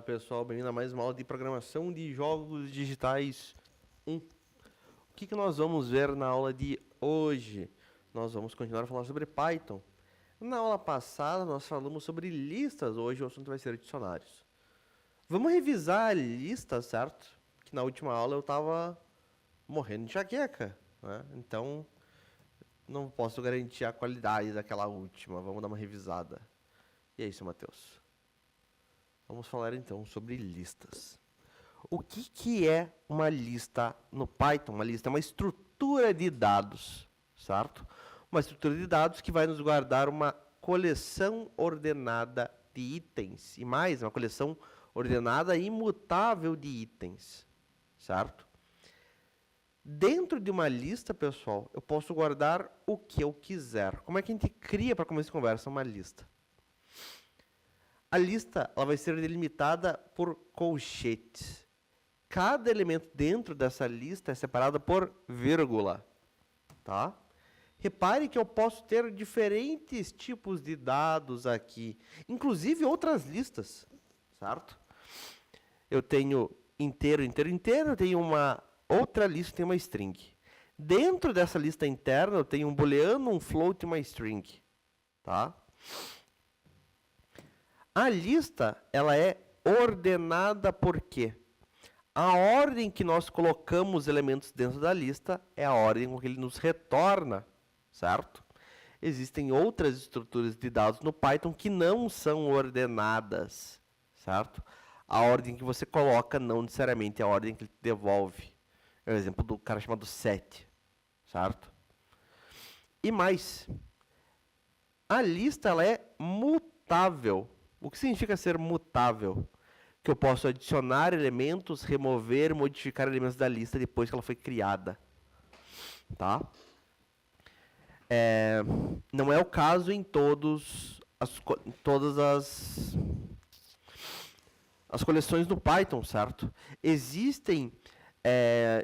Fala pessoal, bem-vindo a mais uma aula de programação de jogos digitais 1. O que nós vamos ver na aula de hoje? Nós vamos continuar falando sobre Python. Na aula passada nós falamos sobre listas, hoje o assunto vai ser dicionários. Vamos revisar a lista, certo? Que na última aula eu estava morrendo de enxaqueca, né? Então não posso garantir a qualidade daquela última. Vamos dar uma revisada. E é isso, Matheus. Vamos falar então sobre listas. O que é uma lista no Python? Uma lista é uma estrutura de dados, certo? Uma estrutura de dados que vai nos guardar uma coleção ordenada de itens. E mais, uma coleção ordenada e imutável de itens, certo? Dentro de uma lista, pessoal, eu posso guardar o que eu quiser. Como é que a gente cria, para começar a conversa, uma lista? A lista ela vai ser delimitada por colchetes. Cada elemento dentro dessa lista é separado por vírgula. Tá? Repare que eu posso ter diferentes tipos de dados aqui, inclusive outras listas, certo? Eu tenho inteiro, inteiro, inteiro, eu tenho uma outra lista, tem uma string. Dentro dessa lista interna, eu tenho um booleano, um float e uma string. Tá? A lista, ela é ordenada por quê? A ordem que nós colocamos elementos dentro da lista é a ordem com que ele nos retorna, certo? Existem outras estruturas de dados no Python que não são ordenadas, certo? A ordem que você coloca não necessariamente é a ordem que ele te devolve. É o exemplo do cara chamado set, certo? E mais, a lista ela é mutável. O que significa ser mutável? Que eu posso adicionar elementos, remover, modificar elementos da lista depois que ela foi criada. Tá? Não é o caso em todas as coleções no Python, certo? Existem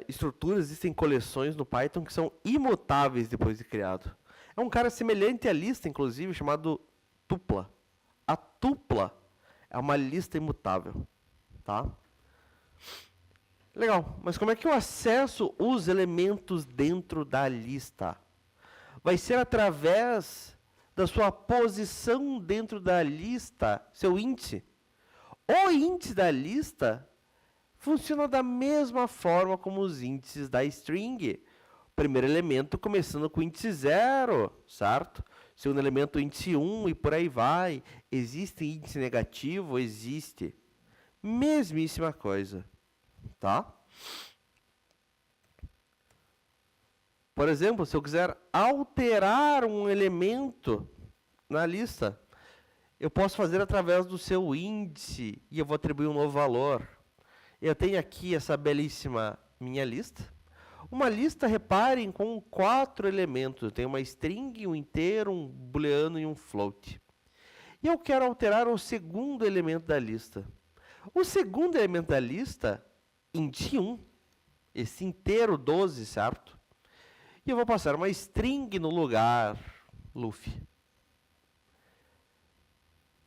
estruturas, existem coleções no Python que são imutáveis depois de criado. É um cara semelhante à lista, inclusive, chamado tupla. A tupla é uma lista imutável, tá? Legal, mas como é que eu acesso os elementos dentro da lista? Vai ser através da sua posição dentro da lista, seu índice. O índice da lista funciona da mesma forma como os índices da string. Primeiro elemento começando com o índice 0, certo? Segundo elemento, índice 1 e por aí vai. Existe índice negativo? Existe. Mesmíssima coisa. Tá? Por exemplo, se eu quiser alterar um elemento na lista, eu posso fazer através do seu índice e eu vou atribuir um novo valor. Eu tenho aqui essa belíssima minha lista. Uma lista, reparem, com 4 elementos. Eu tenho uma string, um inteiro, um booleano e um float. E eu quero alterar o segundo elemento da lista. O segundo elemento da lista, int 1, esse inteiro 12, certo? E eu vou passar uma string no lugar, Luffy.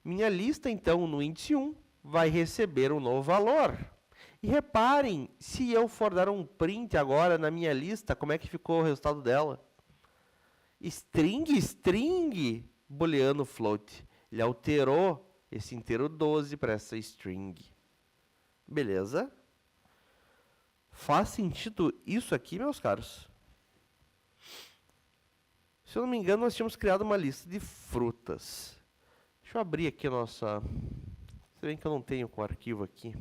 Minha lista, então, no índice 1, vai receber um novo valor. E reparem, se eu for dar um print agora na minha lista, como é que ficou o resultado dela? String, booleano float. Ele alterou esse inteiro 12 para essa string. Beleza? Faz sentido isso aqui, meus caros? Se eu não me engano, nós tínhamos criado uma lista de frutas. Deixa eu abrir aqui a nossa... Se bem que eu não tenho com o arquivo aqui.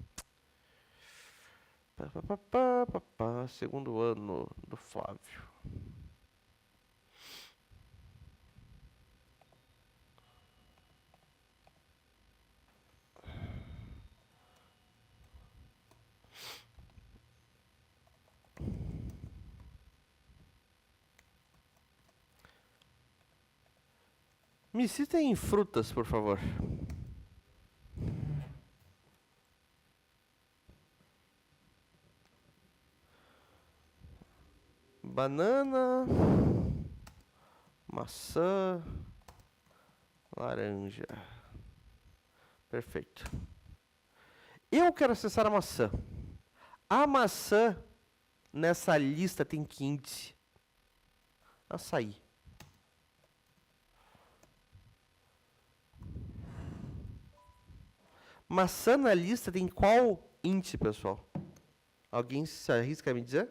Segundo ano do Flávio. Me citem frutas, por favor. Banana, maçã, laranja. Perfeito. Eu quero acessar a maçã. A maçã nessa lista tem que índice? Açaí. Maçã na lista tem qual índice, pessoal? Alguém se arrisca a me dizer?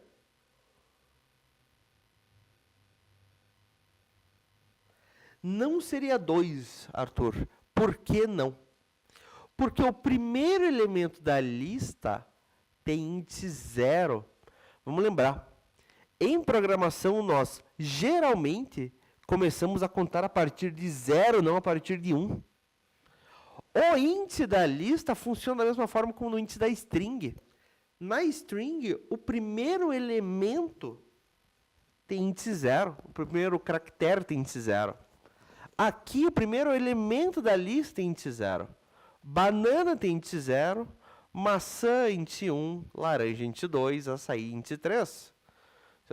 Não seria 2, Arthur. Por que não? Porque o primeiro elemento da lista tem índice 0. Vamos lembrar. Em programação, nós geralmente começamos a contar a partir de 0, não a partir de 1. O índice da lista funciona da mesma forma como no índice da string. Na string, o primeiro elemento tem índice 0. O primeiro caractere tem índice 0. Aqui, o primeiro elemento da lista tem índice 0. Banana tem índice 0. Maçã, índice 1. Laranja, índice 2. Açaí, índice 3. Se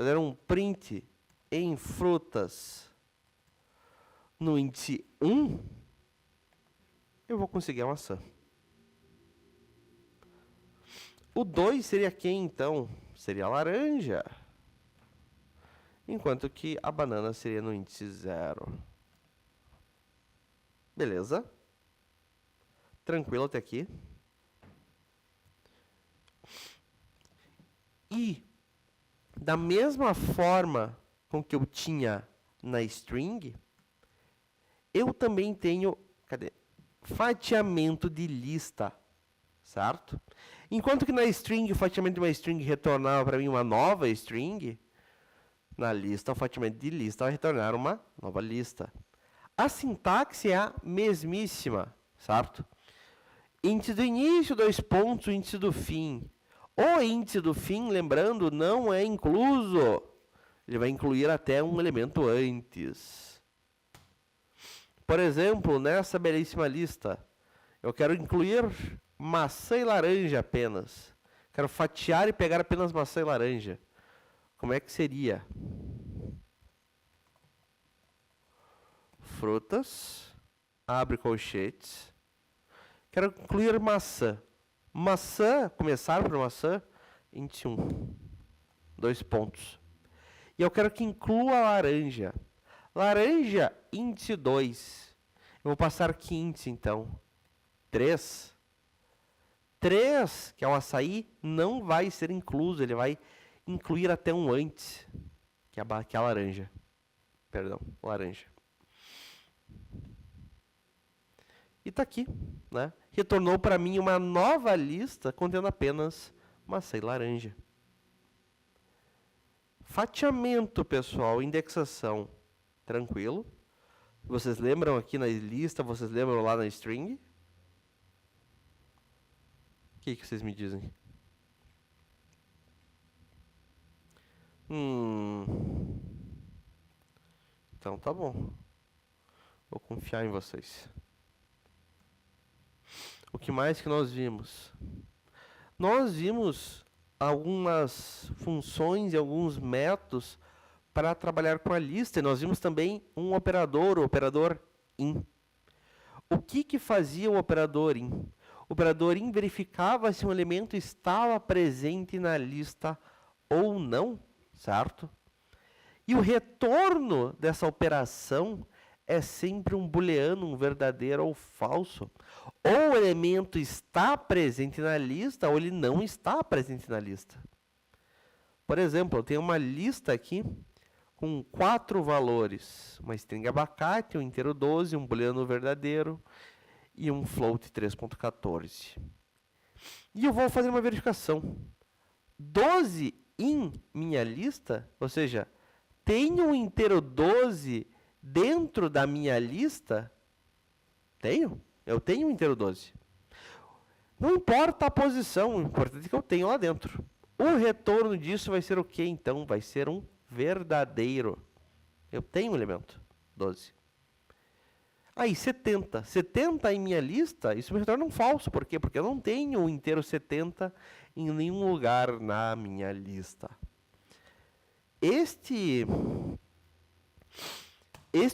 eu der um print em frutas no índice 1, eu vou conseguir a maçã. O 2 seria quem, então? Seria a laranja. Enquanto que a banana seria no índice 0. Beleza? Tranquilo até aqui. E, da mesma forma com que eu tinha na string, eu também tenho, fatiamento de lista, certo? Enquanto que na string, o fatiamento de uma string retornava para mim uma nova string, na lista, o fatiamento de lista vai retornar uma nova lista. A sintaxe é a mesmíssima, certo? Índice do início, 2 pontos, índice do fim. O índice do fim, lembrando, não é incluso. Ele vai incluir até um elemento antes. Por exemplo, nessa belíssima lista, eu quero incluir maçã e laranja apenas. Quero fatiar e pegar apenas maçã e laranja. Como é que seria? Frutas, abre colchetes. Quero incluir maçã. Maçã, começar por maçã, índice 1. 2 pontos. E eu quero que inclua a laranja. Laranja, índice 2. Eu vou passar que índice, então? 3. 3, que é o açaí, não vai ser incluso. Ele vai incluir até um antes, que é a laranja. Perdão, laranja. E está aqui, né? Retornou para mim uma nova lista contendo apenas maçã e laranja. Fatiamento, pessoal, indexação, tranquilo. Vocês lembram aqui na lista, vocês lembram lá na string? O que vocês me dizem? Então tá bom. Vou confiar em vocês. O que mais que nós vimos? Nós vimos algumas funções e alguns métodos para trabalhar com a lista. E nós vimos também um operador, o operador in. O que fazia o operador in? O operador in verificava se um elemento estava presente na lista ou não, certo? E o retorno dessa operação é sempre um booleano, um verdadeiro ou falso. Ou o elemento está presente na lista, ou ele não está presente na lista. Por exemplo, eu tenho uma lista aqui com 4 valores. Uma string abacate, um inteiro 12, um booleano verdadeiro e um float 3.14. E eu vou fazer uma verificação. 12 em minha lista, ou seja, tenho um inteiro 12 dentro da minha lista? Tenho. Eu tenho um inteiro 12. Não importa a posição, o importante é que eu tenho lá dentro. O retorno disso vai ser o quê, então? Vai ser um verdadeiro. Eu tenho um elemento, 12. Aí, 70. 70 em minha lista, isso me retorna um falso. Por quê? Porque eu não tenho um inteiro 70 em nenhum lugar na minha lista. Este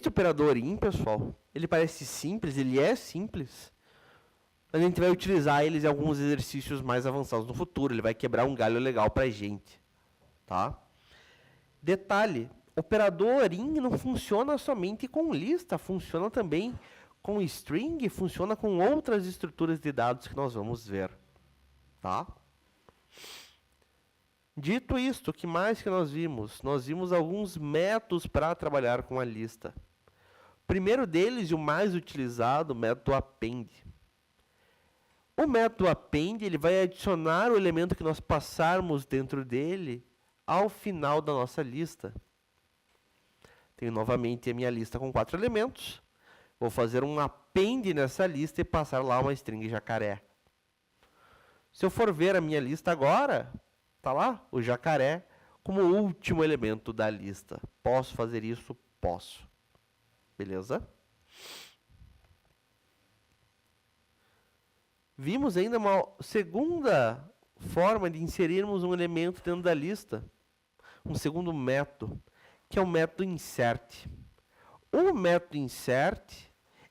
operador in, pessoal, ele parece simples, ele é simples, A gente vai utilizar eles em alguns exercícios mais avançados no futuro. Ele vai quebrar um galho legal pra gente. Tá? Detalhe, operador in não funciona somente com lista, funciona também com string, funciona com outras estruturas de dados que nós vamos ver. Tá? Dito isto, o que mais que nós vimos? Nós vimos alguns métodos para trabalhar com a lista. O primeiro deles, e o mais utilizado, o método append. O método append ele vai adicionar o elemento que nós passarmos dentro dele ao final da nossa lista. Tenho novamente a minha lista com 4 elementos. Vou fazer um append nessa lista e passar lá uma string jacaré. Se eu for ver a minha lista agora, está lá o jacaré como último elemento da lista. Posso fazer isso? Posso. Beleza? Vimos ainda uma segunda forma de inserirmos um elemento dentro da lista. Um segundo método, que é o método insert. O método insert,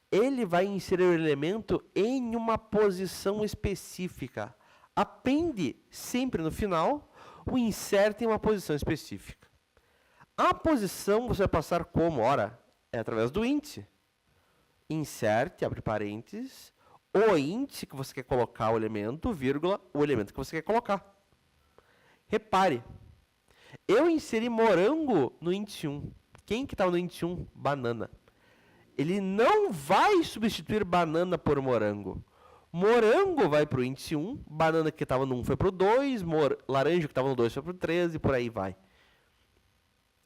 ele vai inserir o elemento em uma posição específica. Append sempre no final, o insert em uma posição específica. A posição você vai passar como? Ora, é através do índice. Insert, abre parênteses, o índice que você quer colocar o elemento, vírgula, o elemento que você quer colocar. Repare, eu inseri morango no índice 1. Quem que estava no índice 1? Banana. Ele não vai substituir banana por morango. Morango vai para o índice 1, banana que estava no 1 foi para o 2, laranja que estava no 2 foi para o 3 e por aí vai.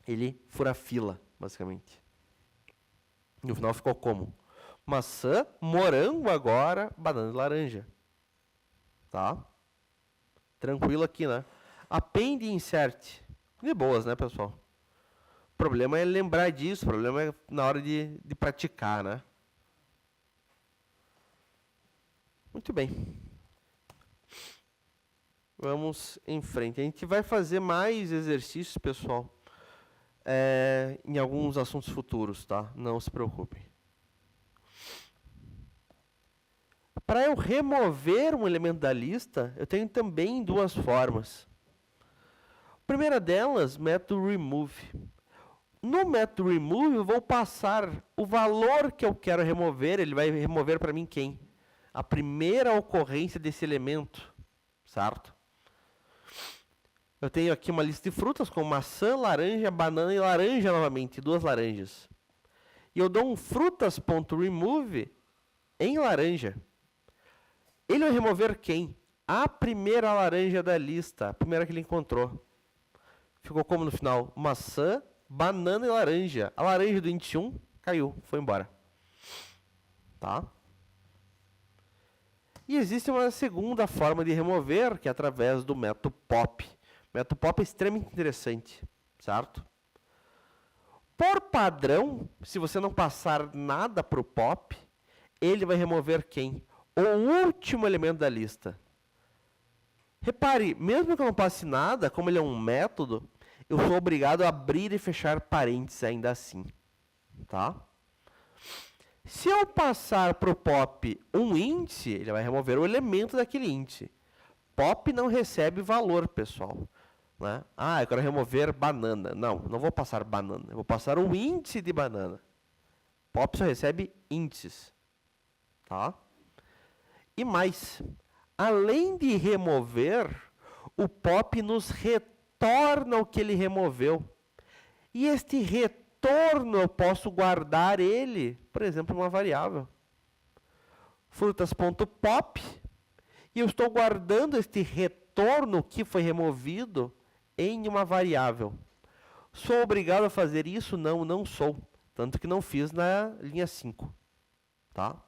Ele fura fila, basicamente. No final ficou como? Maçã, morango agora, banana e laranja. Tá? Tranquilo aqui, né? Append e insert. De boas, né, pessoal? O problema é lembrar disso, o problema é na hora de praticar, né? Muito bem. Vamos em frente. A gente vai fazer mais exercícios, pessoal, em alguns assuntos futuros, tá? Não se preocupem. Para eu remover um elemento da lista, eu tenho também duas formas. A primeira delas, método remove. No método remove, eu vou passar o valor que eu quero remover. Ele vai remover para mim quem? A primeira ocorrência desse elemento, certo? Eu tenho aqui uma lista de frutas com maçã, laranja, banana e laranja novamente, 2 laranjas. E eu dou um frutas.remove em laranja. Ele vai remover quem? A primeira laranja da lista, a primeira que ele encontrou. Ficou como no final? Maçã, banana e laranja. A laranja do índice 1 caiu, foi embora. Tá? E existe uma segunda forma de remover, que é através do método pop. O método pop é extremamente interessante, certo? Por padrão, se você não passar nada para o pop, ele vai remover quem? O último elemento da lista. Repare, mesmo que eu não passe nada, como ele é um método, eu sou obrigado a abrir e fechar parênteses ainda assim. Tá? Se eu passar para o pop um índice, ele vai remover o elemento daquele índice. Pop não recebe valor, pessoal. Né? Ah, eu quero remover banana. Não, não vou passar banana. Eu vou passar o índice de banana. Pop só recebe índices. Tá? E mais, além de remover, o pop nos retorna o que ele removeu. E este retorno eu posso guardar ele, por exemplo, uma variável. Frutas.pop, e eu estou guardando este retorno que foi removido em uma variável. Sou obrigado a fazer isso? Não, não sou. Tanto que não fiz na linha 5. Tá?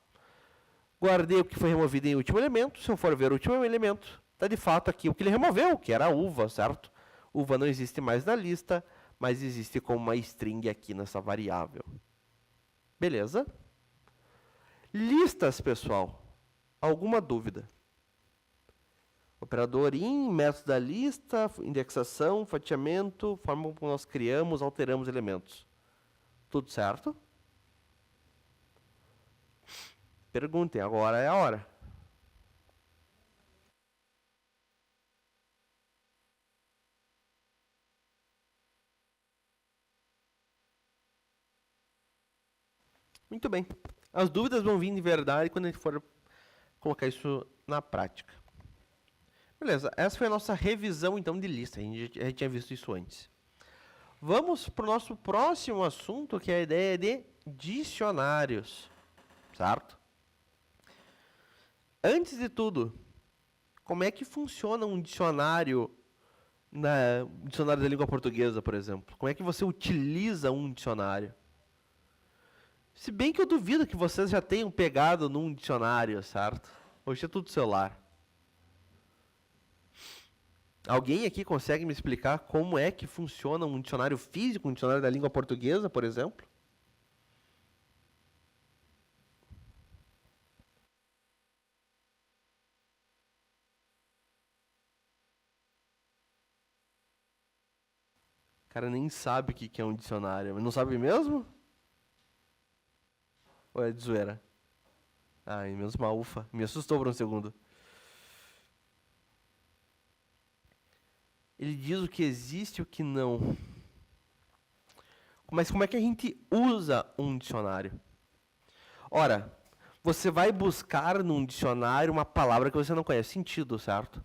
Guardei o que foi removido em último elemento. Se eu for ver o último elemento, está de fato aqui o que ele removeu, que era a uva, certo? Uva não existe mais na lista, mas existe como uma string aqui nessa variável. Beleza? Listas, pessoal. Alguma dúvida? Operador in, método da lista, indexação, fatiamento, forma como nós criamos, alteramos elementos. Tudo certo? Perguntem, agora é a hora. Muito bem. As dúvidas vão vir de verdade quando a gente for colocar isso na prática. Beleza, essa foi a nossa revisão, então, de lista. A gente já tinha visto isso antes. Vamos para o nosso próximo assunto, que é a ideia de dicionários. Certo? Antes de tudo, como é que funciona um dicionário dicionário da língua portuguesa, por exemplo? Como é que você utiliza um dicionário? Se bem que eu duvido que vocês já tenham pegado num dicionário, certo? Hoje é tudo celular. Alguém aqui consegue me explicar como é que funciona um dicionário físico, um dicionário da língua portuguesa, por exemplo? O cara nem sabe o que é um dicionário. Não sabe mesmo? Ou é de zoeira? Ai, menos mal, ufa. Me assustou por um segundo. Ele diz o que existe e o que não. Mas como é que a gente usa um dicionário? Ora, você vai buscar num dicionário uma palavra que você não conhece. Sentido, certo?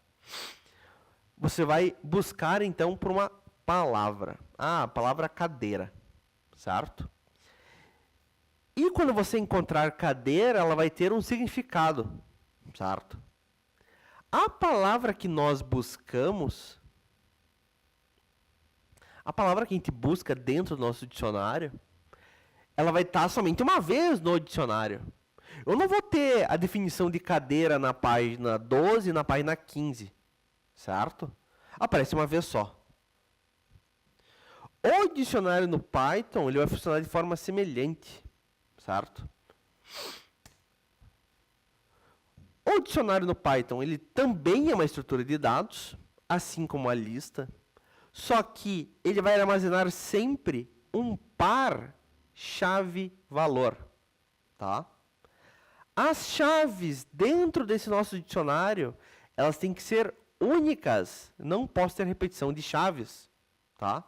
Você vai buscar, então, por uma palavra. Ah, a palavra cadeira, certo? E quando você encontrar cadeira, ela vai ter um significado, certo? A palavra que nós buscamos, a palavra que a gente busca dentro do nosso dicionário, ela vai estar somente uma vez no dicionário. Eu não vou ter a definição de cadeira na página 12 e na página 15, certo? Aparece uma vez só. O dicionário no Python, ele vai funcionar de forma semelhante, certo? O dicionário no Python, ele também é uma estrutura de dados, assim como a lista, só que ele vai armazenar sempre um par chave-valor, tá? As chaves dentro desse nosso dicionário, elas têm que ser únicas, não posso ter repetição de chaves, tá?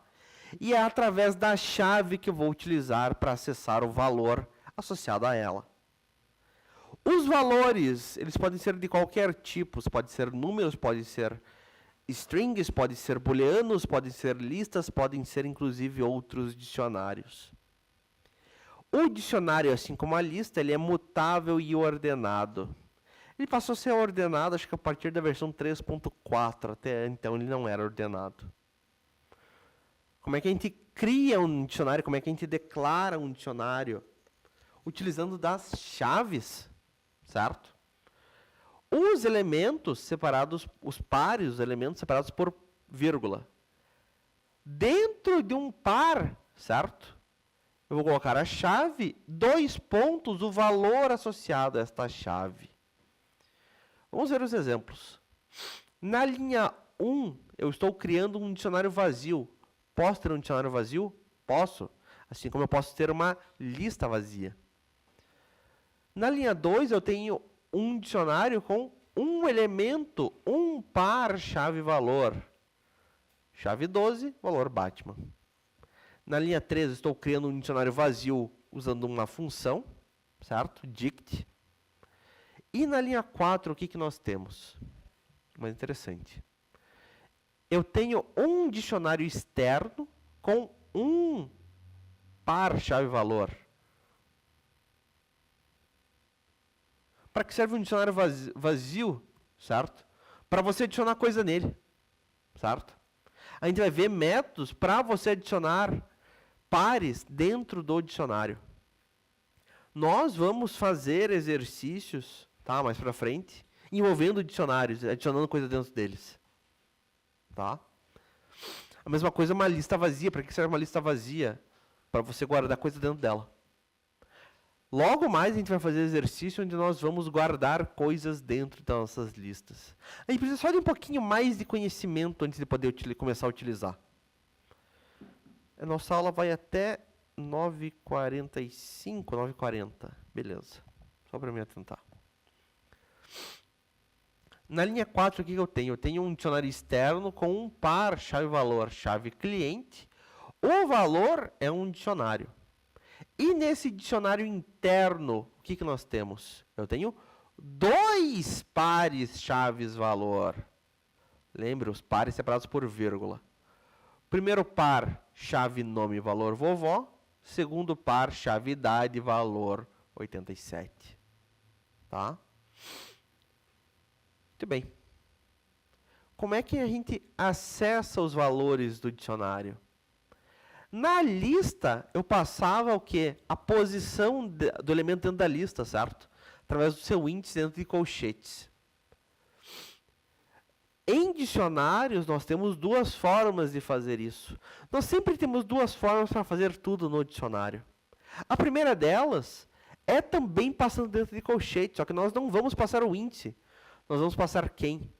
E é através da chave que eu vou utilizar para acessar o valor associado a ela. Os valores, eles podem ser de qualquer tipo, podem ser números, podem ser strings, podem ser booleanos, podem ser listas, podem ser inclusive outros dicionários. O dicionário, assim como a lista, ele é mutável e ordenado. Ele passou a ser ordenado, acho que a partir da versão 3.4, até então ele não era ordenado. Como é que a gente cria um dicionário? Como é que a gente declara um dicionário? Utilizando das chaves, certo? Os elementos separados, os pares, os elementos separados por vírgula. Dentro de um par, certo? Eu vou colocar a chave, 2 pontos, o valor associado a esta chave. Vamos ver os exemplos. Na linha 1, eu estou criando um dicionário vazio. Posso ter um dicionário vazio? Posso. Assim como eu posso ter uma lista vazia. Na linha 2, eu tenho um dicionário com um elemento, um par chave-valor. Chave 12, valor Batman. Na linha 3, eu estou criando um dicionário vazio usando uma função, certo? Dict. E na linha 4, o que nós temos? Mais interessante. Eu tenho um dicionário externo com um par chave-valor. Para que serve um dicionário vazio, certo? Para você adicionar coisa nele, certo? A gente vai ver métodos para você adicionar pares dentro do dicionário. Nós vamos fazer exercícios, tá, mais para frente, envolvendo dicionários, adicionando coisa dentro deles. Tá? A mesma coisa é uma lista vazia. Para que serve uma lista vazia? Para você guardar coisa dentro dela. Logo mais a gente vai fazer exercício onde nós vamos guardar coisas dentro das nossas listas. A gente precisa só de um pouquinho mais de conhecimento antes de poder começar a utilizar. A nossa aula vai até 9h45, 9h40. Beleza. Só para me atentar. Na linha 4, o que eu tenho? Eu tenho um dicionário externo com um par chave-valor, chave-cliente. O valor é um dicionário. E nesse dicionário interno, o que nós temos? Eu tenho 2 pares chaves-valor. Lembre, os pares separados por vírgula. Primeiro par, chave nome valor vovó. Segundo par, chave idade valor 87. Tá? Muito bem. Como é que a gente acessa os valores do dicionário? Na lista, eu passava o quê? A posição do elemento dentro da lista, certo? Através do seu índice dentro de colchetes. Em dicionários, nós temos 2 formas de fazer isso. Nós sempre temos 2 formas para fazer tudo no dicionário. A primeira delas é também passando dentro de colchete, só que nós não vamos passar o índice. Nós vamos passar quem?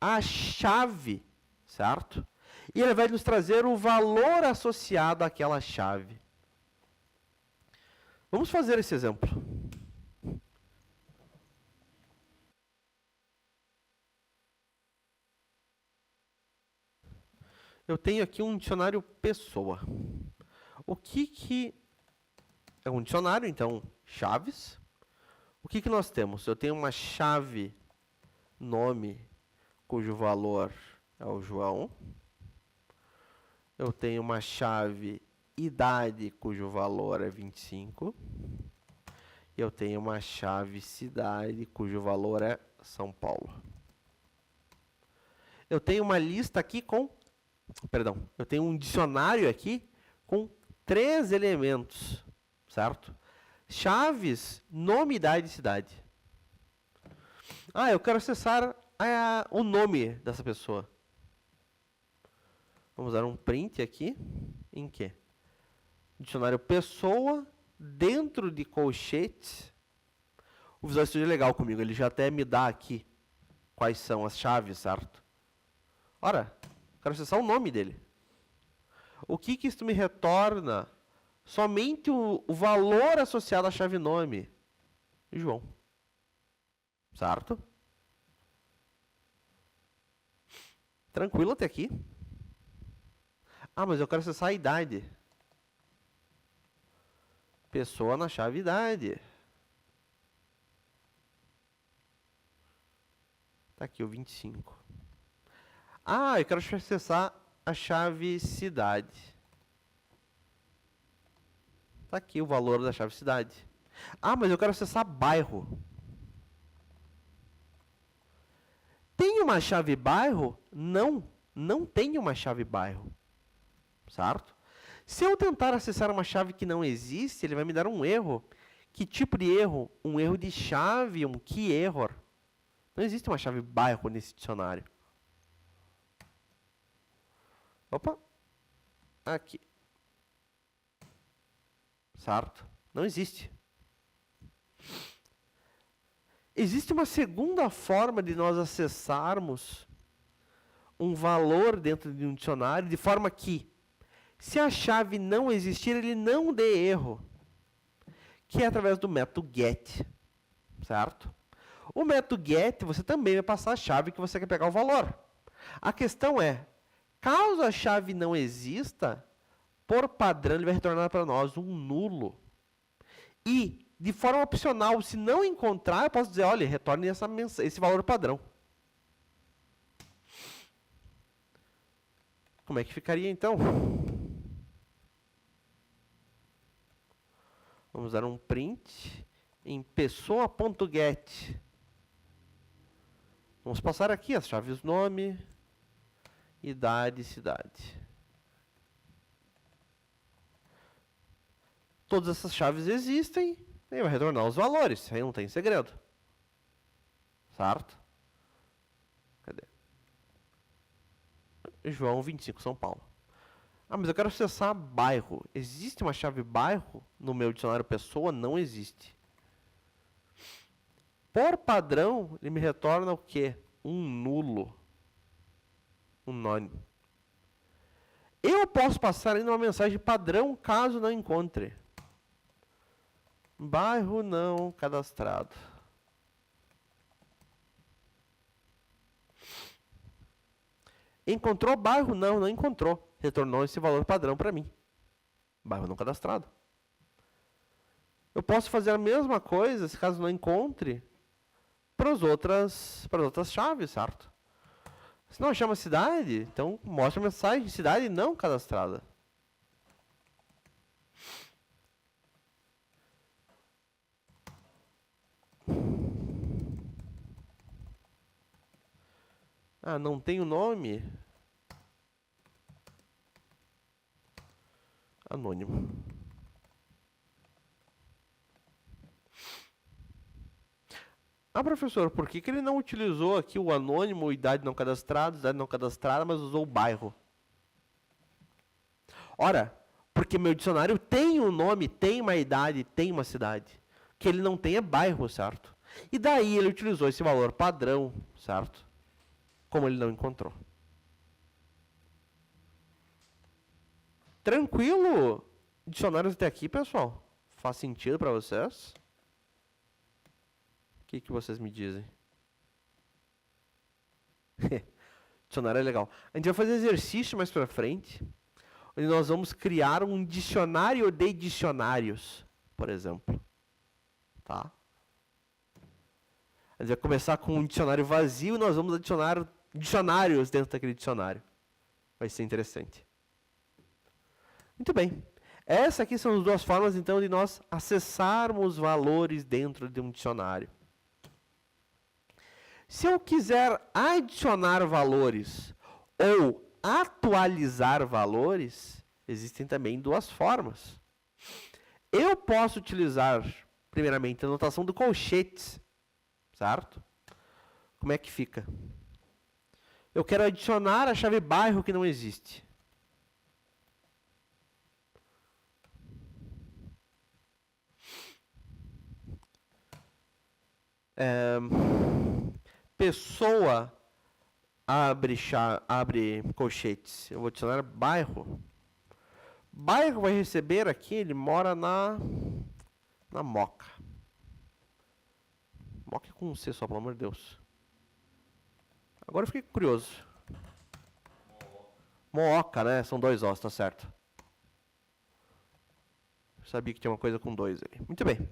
A chave, certo? E ele vai nos trazer o valor associado àquela chave. Vamos fazer esse exemplo. Eu tenho aqui um dicionário pessoa. O que é um dicionário, então, chaves. O que nós temos? Eu tenho uma chave nome, cujo valor é o João. Eu tenho uma chave idade, cujo valor é 25. E eu tenho uma chave cidade, cujo valor é São Paulo. Eu tenho uma lista aqui com... Perdão, eu tenho um dicionário aqui com 3 elementos, certo? Chaves, nome, idade e cidade. Eu quero acessar o nome dessa pessoa. Vamos dar um print aqui. Em quê? Dicionário pessoa, dentro de colchetes. O Visual Studio é legal comigo, ele já até me dá aqui quais são as chaves, certo? Ora, quero acessar o nome dele. O que isso me retorna? Somente o valor associado à chave nome. João. Certo? Tranquilo até aqui? Mas eu quero acessar a idade. Pessoa na chave idade. Está aqui o 25. Eu quero acessar a chave cidade. Está aqui o valor da chave cidade. Mas eu quero acessar bairro. Tem uma chave bairro? Não, não tem uma chave bairro. Certo? Se eu tentar acessar uma chave que não existe, ele vai me dar um erro. Que tipo de erro? Um erro de chave, um key error. Não existe uma chave bairro nesse dicionário. Opa. Aqui. Certo? Não existe. Existe uma segunda forma de nós acessarmos um valor dentro de um dicionário, de forma que, se a chave não existir, ele não dê erro, que é através do método get, certo? O método get, você também vai passar a chave que você quer pegar o valor. A questão é, caso a chave não exista, por padrão ele vai retornar para nós um nulo. E, de forma opcional, se não encontrar, eu posso dizer, olha, retorne esse valor padrão. Como é que ficaria, então? Vamos dar um print em pessoa.get. Vamos passar aqui as chaves nome, idade e cidade. Todas essas chaves existem e vai retornar os valores. Aí não tem segredo. Certo? Cadê? João 25, São Paulo. Mas eu quero acessar bairro. Existe uma chave bairro no meu dicionário pessoa? Não existe. Por padrão, ele me retorna o quê? Um nulo. Um none. Eu posso passar ainda uma mensagem padrão caso não encontre. Bairro não cadastrado. Encontrou bairro? Não, não encontrou. Retornou esse valor padrão para mim. Bairro não cadastrado. Eu posso fazer a mesma coisa, se caso não encontre, para as outras chaves, certo? Se não chama cidade, então mostra a mensagem cidade não cadastrada. Ah, não tem o nome? Anônimo. Ah, professor, por que ele não utilizou aqui o anônimo, idade não cadastrada, mas usou o bairro? Ora, porque meu dicionário tem um nome, tem uma idade, tem uma cidade. O que ele não tem é bairro, certo? E daí ele utilizou esse valor padrão, certo? Como ele não encontrou. Tranquilo? Dicionários até aqui, pessoal? Faz sentido para vocês? O que vocês me dizem? Dicionário é legal. A gente vai fazer exercício mais pra frente, onde nós vamos criar um dicionário de dicionários, por exemplo. Tá? A gente vai começar com um dicionário vazio e nós vamos adicionar dicionários dentro daquele dicionário. Vai ser interessante. Muito bem. Essas aqui são as duas formas, então, de nós acessarmos valores dentro de um dicionário. Se eu quiser adicionar valores ou atualizar valores, existem também duas formas. Eu posso utilizar, primeiramente, a notação do colchetes, certo? Como é que fica? Eu quero adicionar a chave bairro que não existe. Pessoa abre colchetes. Eu vou adicionar bairro. Bairro vai receber aqui, ele mora na Moca. Moca é com C só, pelo amor de Deus. Agora eu fiquei curioso. Mooca, né? São dois Os, tá certo. Eu sabia que tinha uma coisa com dois aí. Muito bem.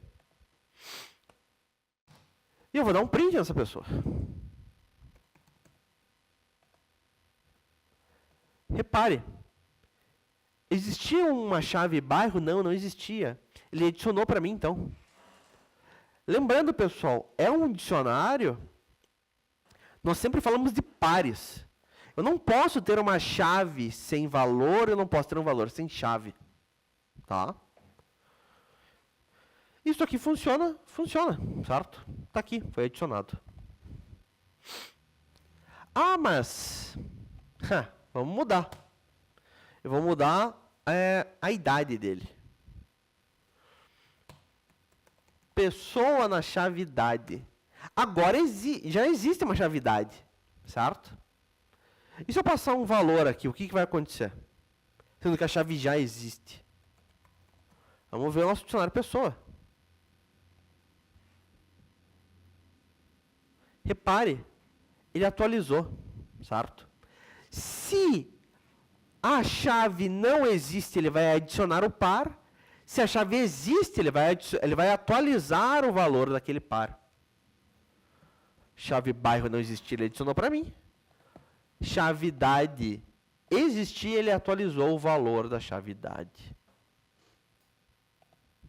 E eu vou dar um print nessa pessoa. Repare. Existia uma chave bairro? Não, não existia. Ele adicionou para mim, então. Lembrando, pessoal, é um dicionário. Nós sempre falamos de pares. Eu não posso ter uma chave sem valor, eu não posso ter um valor sem chave. Tá? Isso aqui funciona, certo? Está aqui, foi adicionado. Ah, mas... vamos mudar. Eu vou mudar a idade dele. Pessoa na chave idade. Agora já existe uma chave idade, certo? E se eu passar um valor aqui, o que vai acontecer? Sendo que a chave já existe. Vamos ver o nosso dicionário pessoa. Repare, ele atualizou, certo? Se a chave não existe, ele vai adicionar o par. Se a chave existe, ele vai atualizar o valor daquele par. Chave bairro não existia, ele adicionou para mim. Chave idade existia, ele atualizou o valor da chave idade.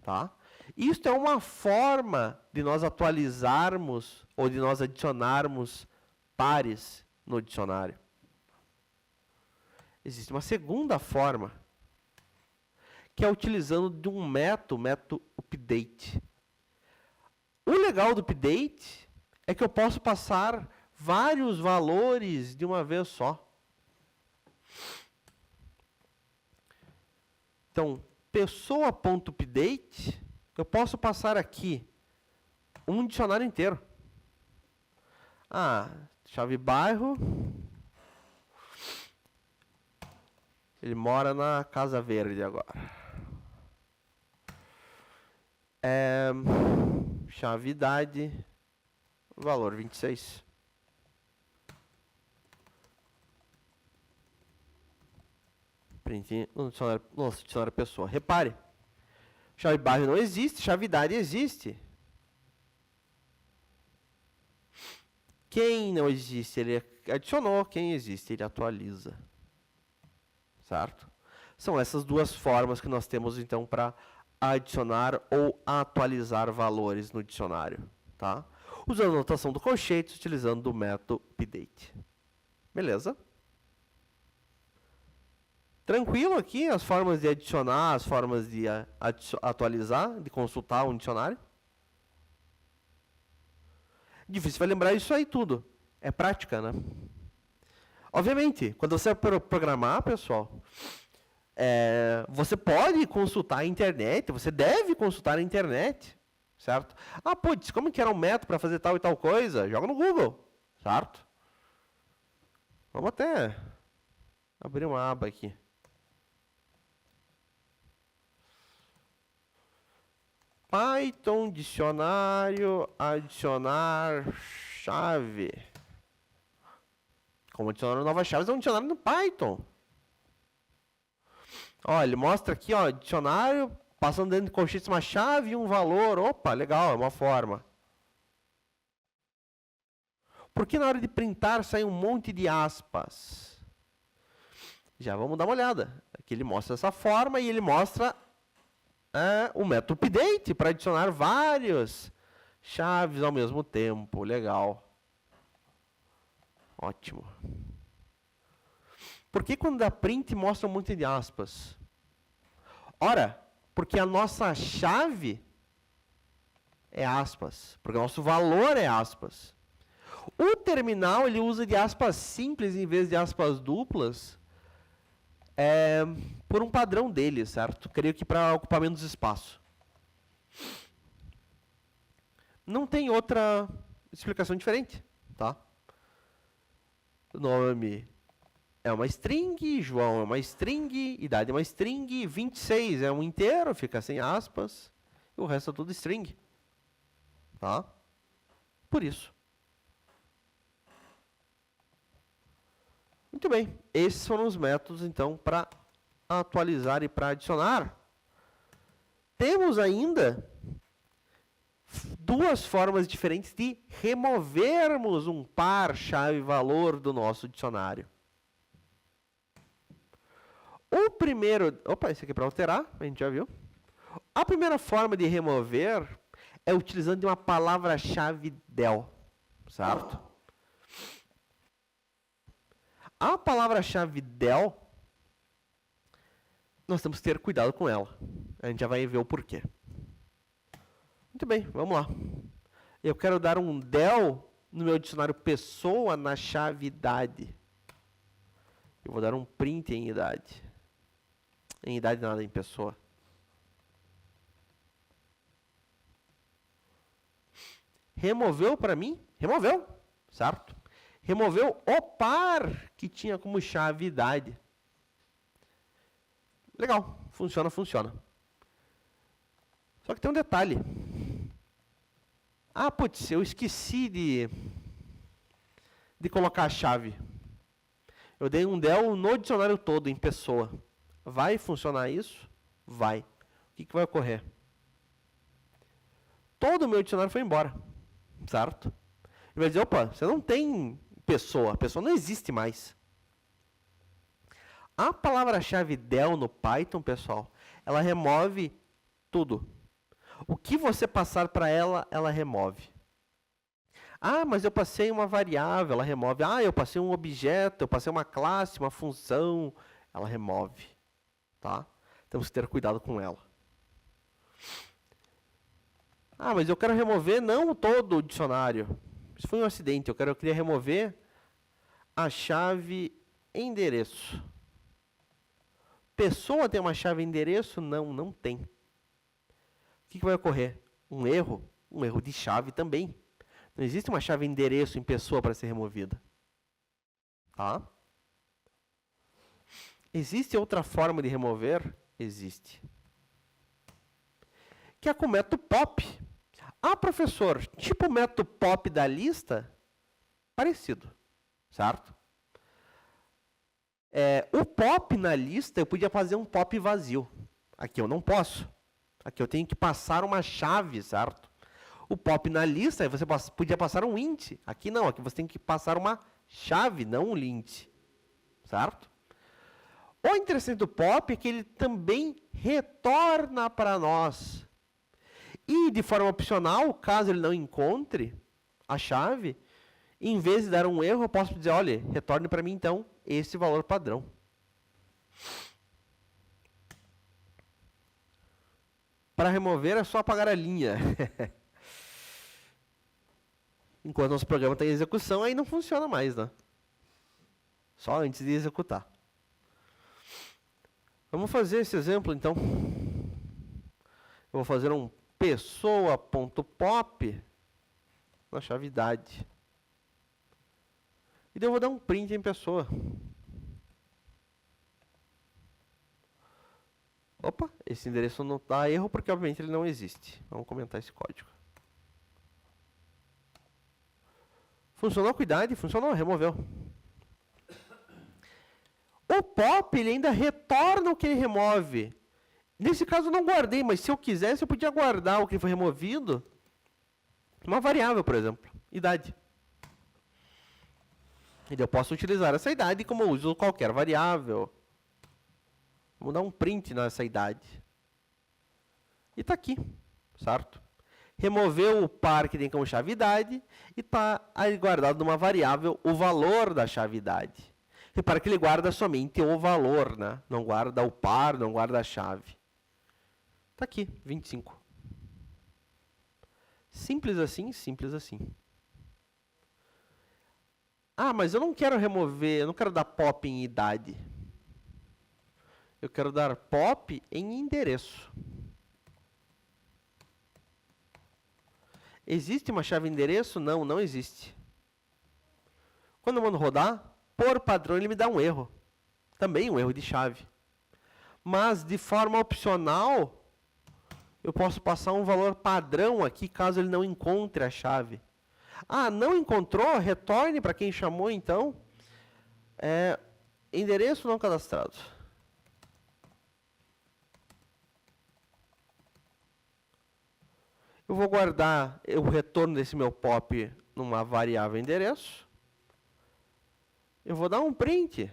Tá? Isto é uma forma de nós atualizarmos ou de nós adicionarmos pares no dicionário. Existe uma segunda forma, que é utilizando de um método update. O legal do update é que eu posso passar vários valores de uma vez só. Então, pessoa.update, eu posso passar aqui um dicionário inteiro. Chave bairro. Ele mora na Casa Verde agora. Chave idade. Valor 26. Print no dicionário pessoa. Repare. Chave barra não existe, chavidade existe. Quem não existe, ele adicionou. Quem existe, ele atualiza. Certo? São essas duas formas que nós temos, então, para adicionar ou atualizar valores no dicionário. Tá? Usando a notação do colchetes, utilizando o método update. Beleza? Tranquilo aqui as formas de adicionar, as formas de atualizar, de consultar um dicionário? Difícil vai lembrar isso aí tudo. É prática, né? Obviamente, quando você programar, pessoal, você pode consultar a internet, você deve consultar a internet, certo? Ah, putz, como que era um método para fazer tal e tal coisa? Joga no Google, certo? Vamos até abrir uma aba aqui. Python, dicionário, adicionar chave. Como adicionar novas chaves, é um dicionário no Python. Ó, ele mostra aqui, ó, dicionário, passando dentro de colchetes uma chave e um valor. Opa, legal, é uma forma. Por que na hora de printar sai um monte de aspas? Já vamos dar uma olhada. Aqui ele mostra essa forma e ele mostra o método update para adicionar várias chaves ao mesmo tempo. Legal. Ótimo. Por que quando dá print mostra um monte de aspas? Ora, porque a nossa chave é aspas. Porque o nosso valor é aspas. O terminal ele usa de aspas simples em vez de aspas duplas. Por um padrão dele, certo? Creio que para ocupar menos espaço. Não tem outra explicação diferente, tá? O nome é uma string, João é uma string, idade é uma string, 26 é um inteiro, fica sem aspas, e o resto é tudo string. Tá? Por isso. Muito bem, esses foram os métodos, então, para atualizar e para adicionar. Temos ainda duas formas diferentes de removermos um par chave-valor do nosso dicionário. O primeiro... Opa, esse aqui é para alterar, a gente já viu. A primeira forma de remover é utilizando uma palavra-chave del, certo? A palavra-chave del, nós temos que ter cuidado com ela. A gente já vai ver o porquê. Muito bem, vamos lá. Eu quero dar um del no meu dicionário pessoa na chave idade. Eu vou dar um print em idade. Em idade nada, em pessoa. Removeu para mim? Removeu, certo? Removeu o par que tinha como chave idade. Legal, funciona, funciona. Só que tem um detalhe. Ah, putz, eu esqueci de colocar a chave. Eu dei um del no dicionário todo, em pessoa. Vai funcionar isso? Vai. O que vai ocorrer? Todo o meu dicionário foi embora. Certo? Ele vai dizer, opa, você não tem pessoa. A pessoa não existe mais. A palavra-chave del no Python, pessoal, ela remove tudo. O que você passar para ela, ela remove. Ah, mas eu passei uma variável, ela remove. Ah, eu passei um objeto, eu passei uma classe, uma função, ela remove. Tá? Temos que ter cuidado com ela. Ah, mas eu quero remover não todo o dicionário. Isso foi um acidente, eu queria remover a chave endereço. Pessoa tem uma chave endereço? Não, não tem. O que vai ocorrer? Um erro de chave também. Não existe uma chave endereço em pessoa para ser removida. Tá? Existe outra forma de remover? Existe. Que é com o método pop. Ah, professor, tipo o método pop da lista? Parecido, certo? O pop na lista, eu podia fazer um pop vazio. Aqui eu não posso. Aqui eu tenho que passar uma chave, certo? O pop na lista, você podia passar um int. Aqui não, aqui você tem que passar uma chave, não um int. Certo? O interessante do pop é que ele também retorna para nós. E de forma opcional, caso ele não encontre a chave, em vez de dar um erro, eu posso dizer, olha, retorne para mim então esse valor padrão. Para remover é só apagar a linha. Enquanto nosso programa está em execução, aí não funciona mais, né? Só antes de executar. Vamos fazer esse exemplo, então. Eu vou fazer um pessoa.pop na chave idade. E daí eu vou dar um print em pessoa. Opa, esse endereço não dá erro porque obviamente ele não existe. Vamos comentar esse código. Funcionou com idade? Funcionou, removeu. O pop, ele ainda retorna o que ele remove. Nesse caso eu não guardei, mas se eu quisesse eu podia guardar o que foi removido. Uma variável, por exemplo, idade. E eu posso utilizar essa idade como eu uso qualquer variável. Vamos dar um print nessa idade. E está aqui, certo? Removeu o par que tem como chave idade e está aí guardado numa variável o valor da chave idade. Repara que ele guarda somente o valor, né? Não guarda o par, não guarda a chave. Está aqui, 25. Simples assim, simples assim. Ah, mas eu não quero remover, eu não quero dar pop em idade. Eu quero dar pop em endereço. Existe uma chave endereço? Não, não existe. Quando eu mando rodar, por padrão ele me dá um erro. Também um erro de chave. Mas de forma opcional, eu posso passar um valor padrão aqui, caso ele não encontre a chave. Ah, não encontrou? Retorne para quem chamou, então. Endereço não cadastrado. Eu vou guardar o retorno desse meu pop numa variável endereço. Eu vou dar um print.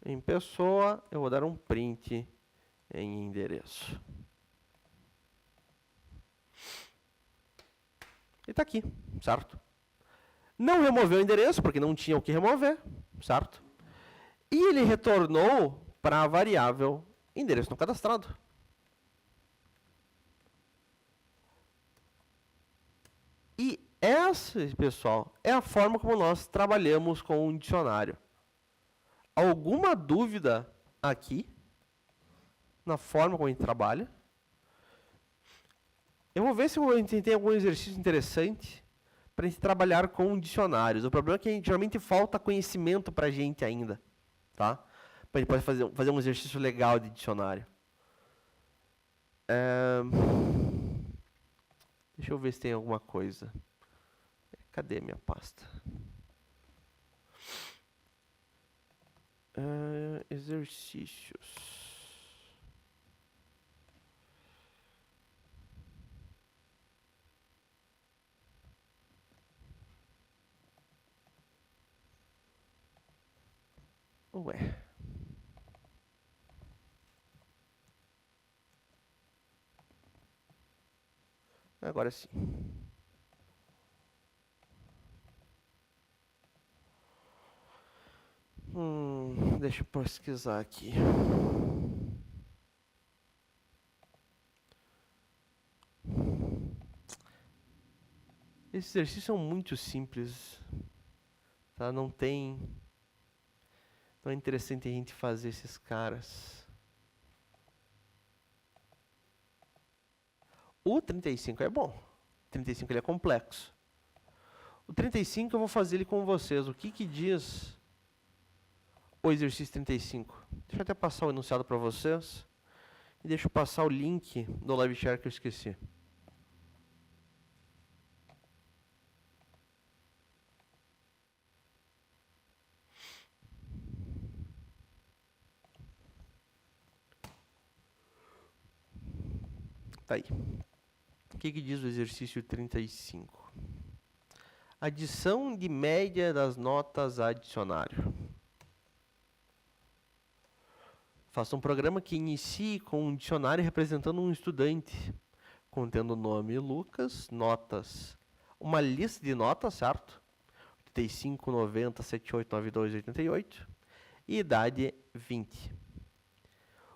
Em pessoa, eu vou dar um print em endereço. E está aqui, certo? Não removeu o endereço, porque não tinha o que remover, certo? E ele retornou para a variável endereço não cadastrado. E essa, pessoal, é a forma como nós trabalhamos com um dicionário. Alguma dúvida aqui, na forma como a gente trabalha? Eu vou ver se a gente tem algum exercício interessante para a gente trabalhar com dicionários. O problema é que geralmente falta conhecimento para a gente ainda, tá? Para a gente poder fazer um exercício legal de dicionário. Deixa eu ver se tem alguma coisa. Cadê minha pasta? Exercícios. Ué. Agora sim. Deixa eu pesquisar aqui. Esses exercícios são muito simples, tá? Não é interessante a gente fazer esses caras. O 35 é bom. O 35 ele é complexo. O 35 eu vou fazer ele com vocês. O que diz o exercício 35? Deixa eu até passar o enunciado para vocês. E deixa eu passar o link do live share que eu esqueci. Tá aí. O que diz o exercício 35? Adição de média das notas a dicionário. Faça um programa que inicie com um dicionário representando um estudante, contendo o nome Lucas, notas, uma lista de notas, certo? 85, 90, 78, 92, 88 e idade 20.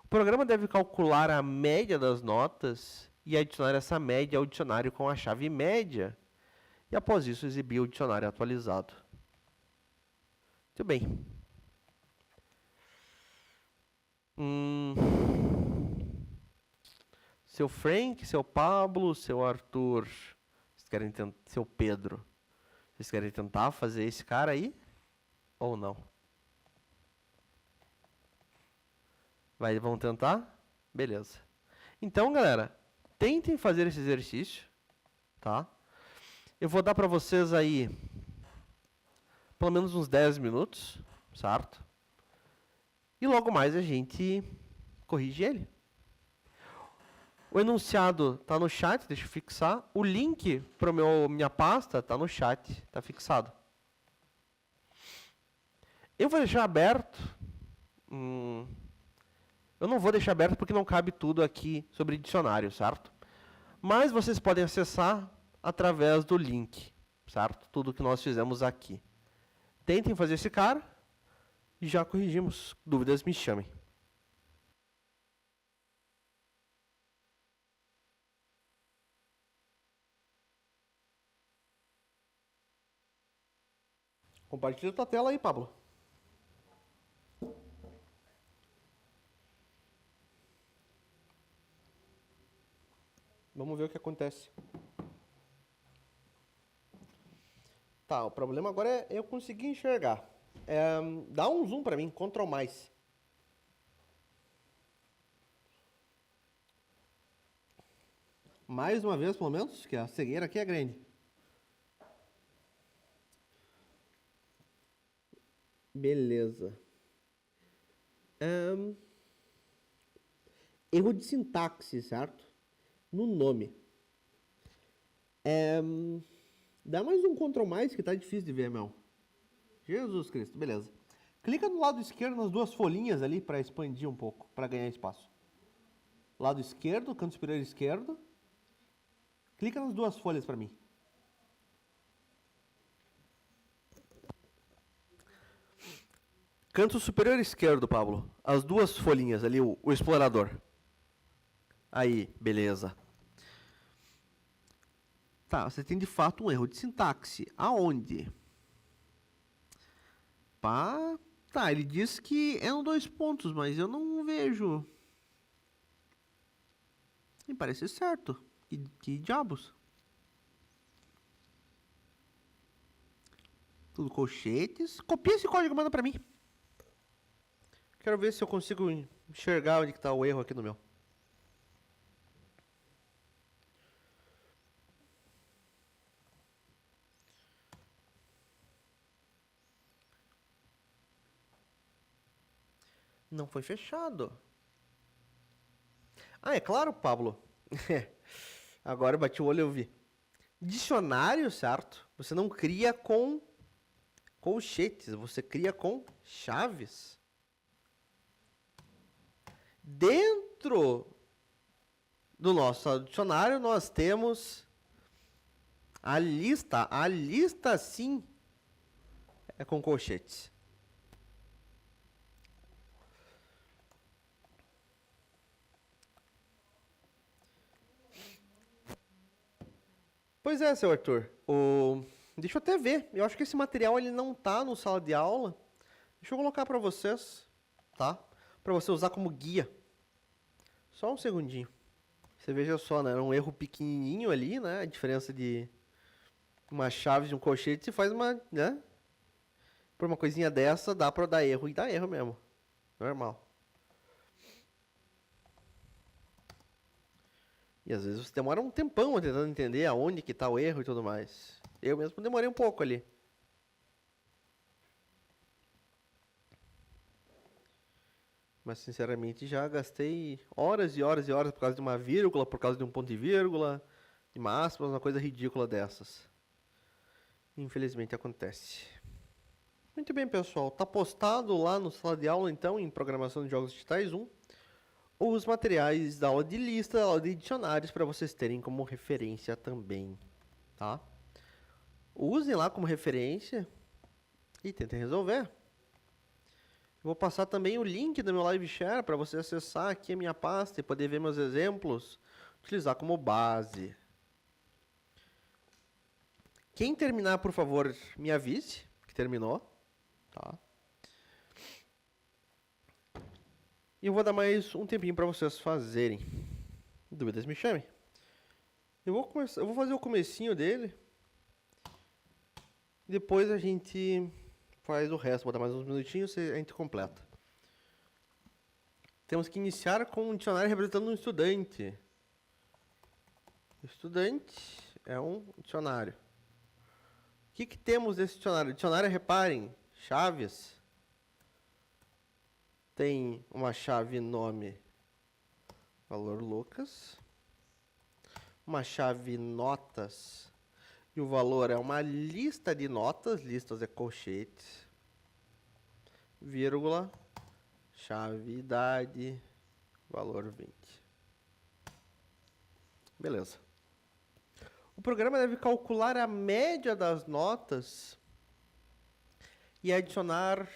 O programa deve calcular a média das notas e adicionar essa média ao dicionário com a chave média e após isso exibir o dicionário atualizado. Muito bem. Seu Frank, seu Pablo, seu Arthur, vocês querem seu Pedro, vocês querem tentar fazer esse cara aí? Ou não? Vão tentar? Beleza. Então, galera, tentem fazer esse exercício, tá? Eu vou dar para vocês aí pelo menos uns 10 minutos, certo? E logo mais a gente corrige ele. O enunciado está no chat, deixa eu fixar. O link para minha pasta está no chat, está fixado. Eu vou deixar aberto. Eu não vou deixar aberto porque não cabe tudo aqui sobre dicionário, certo? Mas vocês podem acessar através do link, certo? Tudo que nós fizemos aqui. Tentem fazer esse cara e já corrigimos. Dúvidas, me chamem. Compartilha tua tela aí, Pablo. Vamos ver o que acontece. Tá, o problema agora é eu conseguir enxergar. Dá um zoom pra mim, Ctrl+. Mais uma vez, pelo menos, que a cegueira aqui é grande. Beleza. Erro de sintaxe, certo? No nome. Dá mais um Ctrl+, que tá difícil de ver, meu. Jesus Cristo, beleza. Clica no lado esquerdo nas duas folhinhas ali para expandir um pouco, para ganhar espaço. Lado esquerdo, canto superior esquerdo. Clica nas duas folhas para mim. Canto superior esquerdo, Pablo. As duas folhinhas ali, o explorador. Aí, beleza. Tá, você tem de fato um erro de sintaxe. Aonde? Pá, tá, ele diz que é um 2 pontos, mas eu não vejo. Me parece certo. Que diabos? Tudo colchetes. Copia esse código e manda pra mim. Quero ver se eu consigo enxergar onde que tá o erro aqui no meu. Não foi fechado. Ah, é claro, Pablo. Agora eu bati o olho e eu vi. Dicionário, certo? Você não cria com colchetes, você cria com chaves. Dentro do nosso dicionário nós temos a lista. A lista, sim, é com colchetes. Pois é, seu Arthur. Deixa eu até ver. Eu acho que esse material ele não tá no sala de aula. Deixa eu colocar para vocês, tá? Para você usar como guia. Só um segundinho. Você veja só, né? Era um erro pequenininho ali, né? A diferença de uma chave de um colchete se faz uma, né? Por uma coisinha dessa dá para dar erro e dá erro mesmo. Normal. E às vezes você demora um tempão tentando entender aonde que tá o erro e tudo mais. Eu mesmo demorei um pouco ali. mas sinceramente já gastei horas e horas e horas por causa de uma vírgula, por causa de um ponto e vírgula, de uma aspas, uma coisa ridícula dessas. Infelizmente acontece. Muito bem, pessoal. Tá postado lá no sala de aula, então, em Programação de Jogos Digitais 1, os materiais da aula de lista, da aula de dicionários, para vocês terem como referência também, tá? Usem lá como referência e tentem resolver. Vou passar também o link do meu Live Share para você acessar aqui a minha pasta e poder ver meus exemplos, utilizar como base. Quem terminar, por favor, me avise que terminou, tá? E eu vou dar mais um tempinho para vocês fazerem. Dúvidas, me chamem. Eu vou fazer o comecinho dele. Depois a gente faz o resto. Vou dar mais uns minutinhos e a gente completa. Temos que iniciar com um dicionário representando um estudante. Estudante é um dicionário. O que temos nesse dicionário? Dicionário, reparem, chaves. Tem uma chave nome, valor Lucas. Uma chave notas. E o valor é uma lista de notas. Listas é colchetes. Vírgula. Chave idade. Valor 20. Beleza. O programa deve calcular a média das notas e adicionar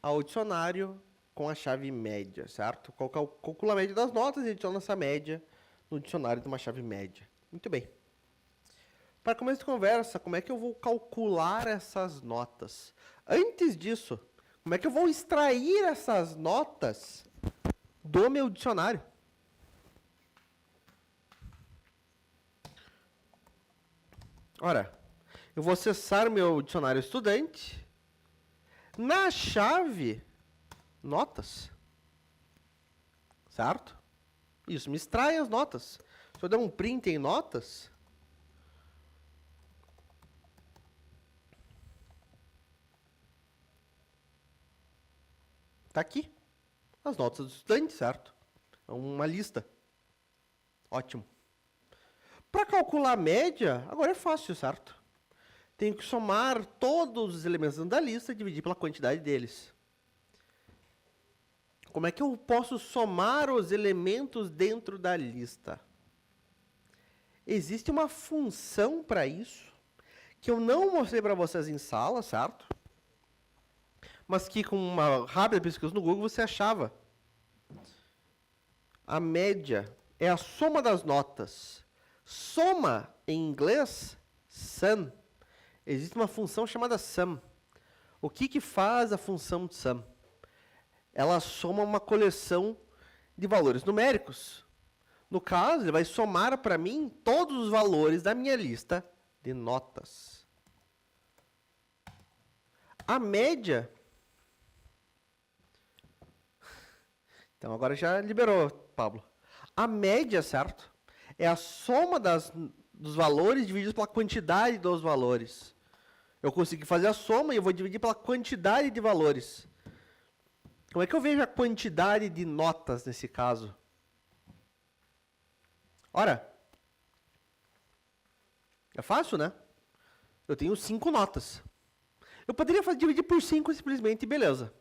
ao dicionário com a chave média, certo? Calcula a média das notas e adiciona essa média no dicionário de uma chave média. Muito bem. Para começo de conversa, como é que eu vou calcular essas notas? Antes disso, como é que eu vou extrair essas notas do meu dicionário? Ora, eu vou acessar meu dicionário estudante. Na chave notas, certo? Isso, me extrai as notas. Se eu der um print em notas, tá aqui. As notas do estudante, certo? É uma lista. Ótimo. Para calcular a média, agora é fácil, certo? Tenho que somar todos os elementos da lista e dividir pela quantidade deles. Como é que eu posso somar os elementos dentro da lista? Existe uma função para isso, que eu não mostrei para vocês em sala, certo? Mas que com uma rápida pesquisa no Google você achava. A média é a soma das notas. Soma, em inglês, sum. Existe uma função chamada sum. O que faz a função sum? Ela soma uma coleção de valores numéricos. No caso, ele vai somar para mim todos os valores da minha lista de notas. A média... Então, agora já liberou, Pablo. A média, certo? É a soma dos valores divididos pela quantidade dos valores. Eu consegui fazer a soma e eu vou dividir pela quantidade de valores. Como é que eu vejo a quantidade de notas nesse caso? Ora, é fácil, né? Eu tenho 5 notas. Eu poderia dividir por 5 simplesmente, beleza.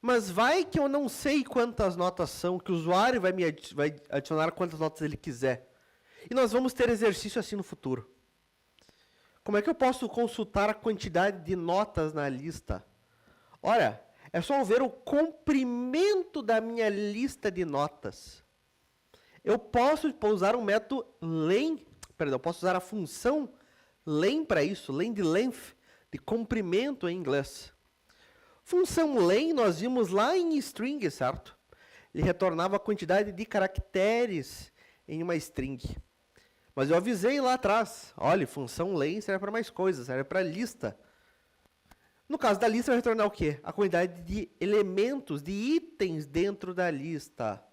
Mas vai que eu não sei quantas notas são, que o usuário vai adicionar quantas notas ele quiser. E nós vamos ter exercício assim no futuro. Como é que eu posso consultar a quantidade de notas na lista? Olha, é só ver o comprimento da minha lista de notas. Eu posso usar um método len, eu posso usar a função len para isso, len de length, de comprimento em inglês. Função len nós vimos lá em string, certo? Ele retornava a quantidade de caracteres em uma string. Mas eu avisei lá atrás, olha, função len serve para mais coisas, serve para lista. No caso da lista, vai retornar o quê? A quantidade de elementos, de itens dentro da lista.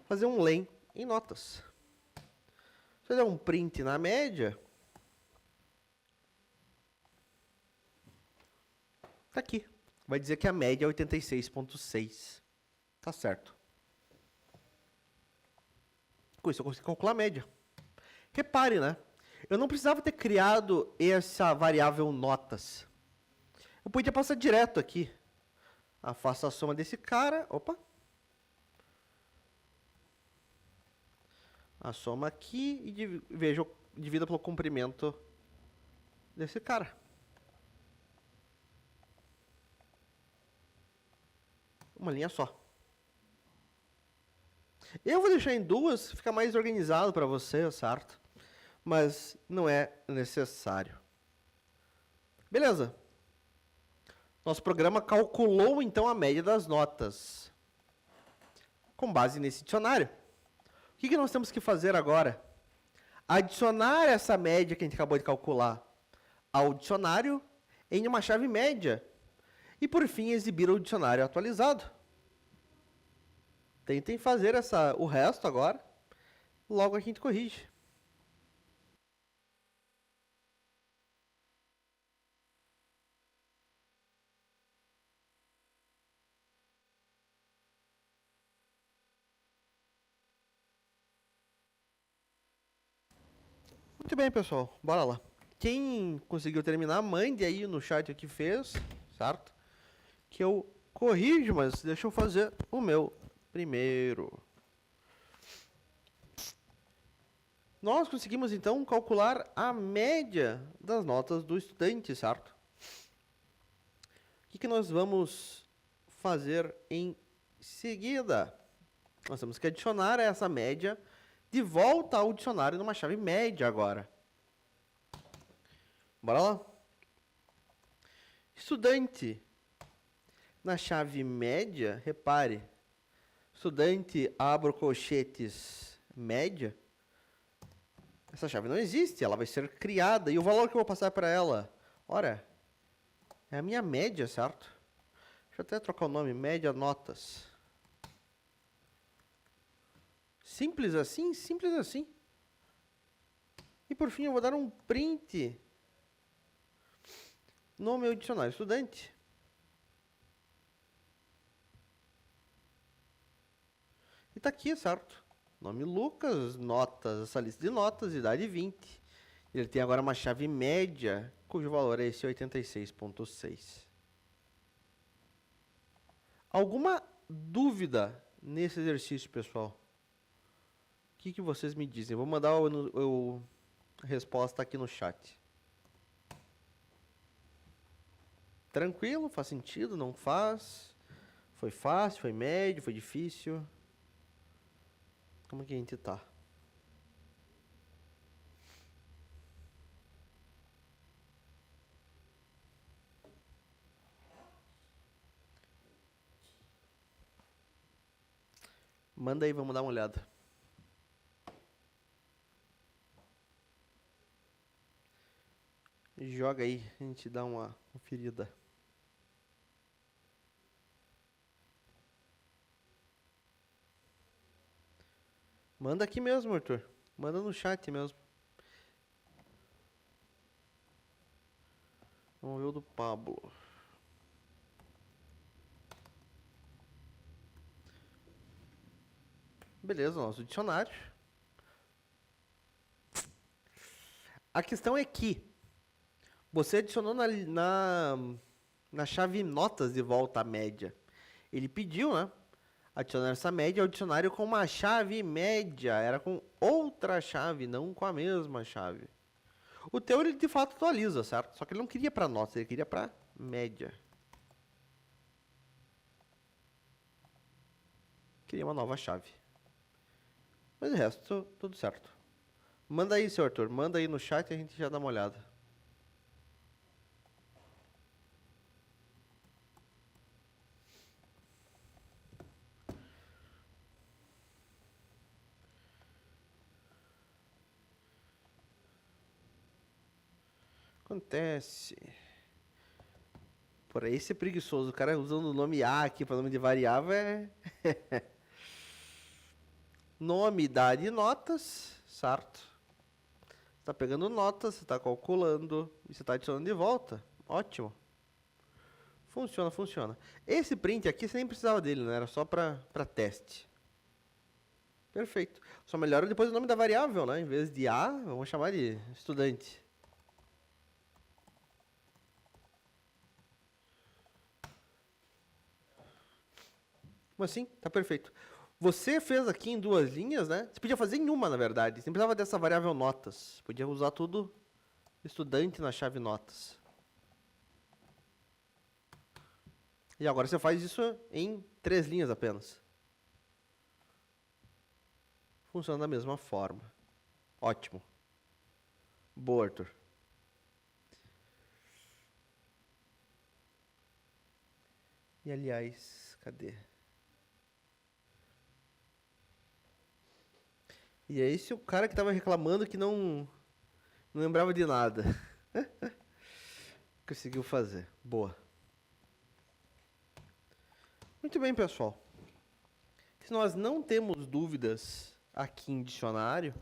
Fazer um len em notas. Se eu der um print na média, tá aqui. vai dizer que a média é 86,6. Tá certo. Com isso eu consigo calcular a média. Repare, né? Eu não precisava ter criado essa variável notas. Eu podia passar direto aqui. Faço a soma desse cara. Opa. A soma aqui e divido pelo comprimento desse cara. Uma linha só. Eu vou deixar em duas, fica mais organizado para você, certo? Mas não é necessário. Beleza. Nosso programa calculou, então, a média das notas. Com base nesse dicionário. O que nós temos que fazer agora? Adicionar essa média que a gente acabou de calcular ao dicionário em uma chave média. E, por fim, exibir o dicionário atualizado. Tentem fazer o resto agora. Logo a gente corrige. Muito bem, pessoal. Bora lá. Quem conseguiu terminar, mande aí no chat o que fez, certo? Que eu corrijo, mas deixa eu fazer o meu primeiro. Nós conseguimos, então, calcular a média das notas do estudante, certo? O que nós vamos fazer em seguida? Nós temos que adicionar essa média de volta ao dicionário numa chave média agora. Bora lá? Estudante. Na chave média, repare. Estudante, abro colchetes, média. Essa chave não existe, ela vai ser criada. E o valor que eu vou passar para ela? Ora, é a minha média, certo? Deixa eu até trocar o nome, média notas. Simples assim, simples assim. E por fim eu vou dar um print no meu dicionário estudante. E tá aqui, certo? Nome Lucas, notas, essa lista de notas, idade 20. Ele tem agora uma chave média, cujo valor é esse 86,6. Alguma dúvida nesse exercício, pessoal? O que vocês me dizem? Vou mandar a resposta aqui no chat. Tranquilo? Faz sentido? Não faz? Foi fácil? Foi médio? Foi difícil? Como é que a gente tá? Manda aí, vamos dar uma olhada. Joga aí, a gente dá uma conferida. Manda aqui mesmo, Arthur. Manda no chat mesmo. Vamos ver o do Pablo. Beleza, nosso dicionário. A questão é que você adicionou na chave notas de volta à média. Ele pediu, né? Adicionar essa média ao dicionário com uma chave média. Era com outra chave, não com a mesma chave. O teu ele de fato atualiza, certo? Só que ele não queria para notas, ele queria para média. Queria uma nova chave. Mas o resto, tudo certo. Manda aí, seu Arthur. Manda aí no chat e a gente já dá uma olhada. Acontece. Por aí ser preguiçoso. O cara usando o nome A aqui para nome de variável é... Nome, idade e notas, certo? Você está pegando notas, você está calculando e você está adicionando de volta. Ótimo. Funciona, funciona. Esse print aqui você nem precisava dele, né? Era só para teste. Perfeito. Só melhora depois o nome da variável, né? Em vez de A, vamos chamar de estudante. Como assim? Tá perfeito. Você fez aqui em 2 linhas, né? Você podia fazer em uma, na verdade. Você não precisava dessa variável notas. Podia usar tudo estudante na chave notas. E agora você faz isso em 3 linhas apenas. Funciona da mesma forma. Ótimo. Boa, Arthur. E aliás, cadê? E é esse o cara que estava reclamando que não lembrava de nada. Conseguiu fazer. Boa. Muito bem, pessoal. Se nós não temos dúvidas aqui em dicionário,